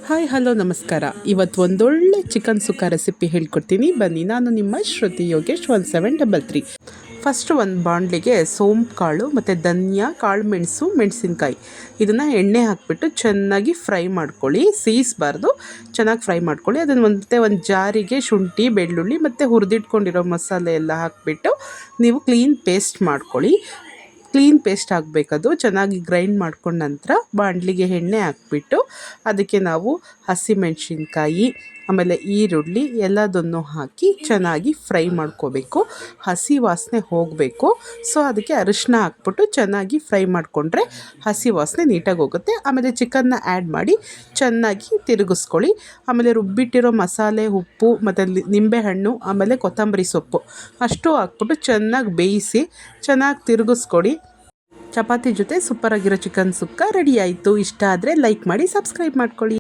Hi hello ನಮಸ್ಕಾರ. ಇವತ್ತು ಒಂದೊಳ್ಳೆ ಚಿಕನ್ ಸುಕ್ಕ ರೆಸಿಪಿ ಹೇಳ್ಕೊಡ್ತೀನಿ ಬನ್ನಿ. ನಾನು ನಿಮ್ಮ ಶ್ರುತಿ ಯೋಗೇಶ್ 1733. ಫಸ್ಟು ಒಂದು ಬಾಣಲಿಗೆ ಸೋಂಪು ಕಾಳು ಮತ್ತು ಧನಿಯಾ, ಕಾಳು ಮೆಣಸು, ಮೆಣಸಿನ್ಕಾಯಿ ಇದನ್ನು ಎಣ್ಣೆ ಹಾಕಿಬಿಟ್ಟು ಚೆನ್ನಾಗಿ ಫ್ರೈ ಮಾಡ್ಕೊಳ್ಳಿ. ಸೀಸಬಾರ್ದು, ಚೆನ್ನಾಗಿ ಫ್ರೈ ಮಾಡ್ಕೊಳ್ಳಿ. ಅದನ್ನು ಒಂದು ಜಾರಿಗೆ ಶುಂಠಿ, ಬೆಳ್ಳುಳ್ಳಿ ಮತ್ತು ಹುರಿದಿಟ್ಕೊಂಡಿರೋ ಮಸಾಲೆ ಎಲ್ಲ ಹಾಕಿಬಿಟ್ಟು ನೀವು ಕ್ಲೀನ್ ಪೇಸ್ಟ್ ಮಾಡ್ಕೊಳ್ಳಿ. ಕ್ಲೀನ್ ಪೇಸ್ಟ್ ಆಗಬೇಕದು. ಚೆನ್ನಾಗಿ ಗ್ರೈಂಡ್ ಮಾಡ್ಕೊಂಡ ನಂತರ ಬಾಣಲಿಗೆ ಎಣ್ಣೆ ಹಾಕ್ಬಿಟ್ಟು ಅದಕ್ಕೆ ನಾವು ಹಸಿಮೆಣಸಿನ್ಕಾಯಿ ಆಮೇಲೆ ಈರುಳ್ಳಿ ಎಲ್ಲದನ್ನು ಹಾಕಿ ಚೆನ್ನಾಗಿ ಫ್ರೈ ಮಾಡ್ಕೋಬೇಕು. ಹಸಿ ವಾಸನೆ ಹೋಗಬೇಕು. ಸೊ ಅದಕ್ಕೆ ಅರಿಶಿನ ಹಾಕ್ಬಿಟ್ಟು ಚೆನ್ನಾಗಿ ಫ್ರೈ ಮಾಡಿಕೊಂಡ್ರೆ ಹಸಿ ವಾಸನೆ ನೀಟಾಗಿ ಹೋಗುತ್ತೆ. ಆಮೇಲೆ ಚಿಕನ್ನ ಆ್ಯಡ್ ಮಾಡಿ ಚೆನ್ನಾಗಿ ತಿರುಗಿಸ್ಕೊಳ್ಳಿ. ಆಮೇಲೆ ರುಬ್ಬಿಟ್ಟಿರೋ ಮಸಾಲೆ, ಉಪ್ಪು ಮತ್ತು ನಿಂಬೆಹಣ್ಣು ಆಮೇಲೆ ಕೊತ್ತಂಬರಿ ಸೊಪ್ಪು ಅಷ್ಟು ಹಾಕ್ಬಿಟ್ಟು ಚೆನ್ನಾಗಿ ಬೇಯಿಸಿ ಚೆನ್ನಾಗಿ ತಿರುಗಿಸ್ಕೊಡಿ. ಚಪಾತಿ ಜೊತೆ ಸೂಪರಾಗಿರೋ ಚಿಕನ್ ಸುಕ್ಕ ರೆಡಿ ಆಯಿತು. ಇಷ್ಟ ಆದರೆ ಲೈಕ್ ಮಾಡಿ, ಸಬ್ಸ್ಕ್ರೈಬ್ ಮಾಡ್ಕೊಳ್ಳಿ.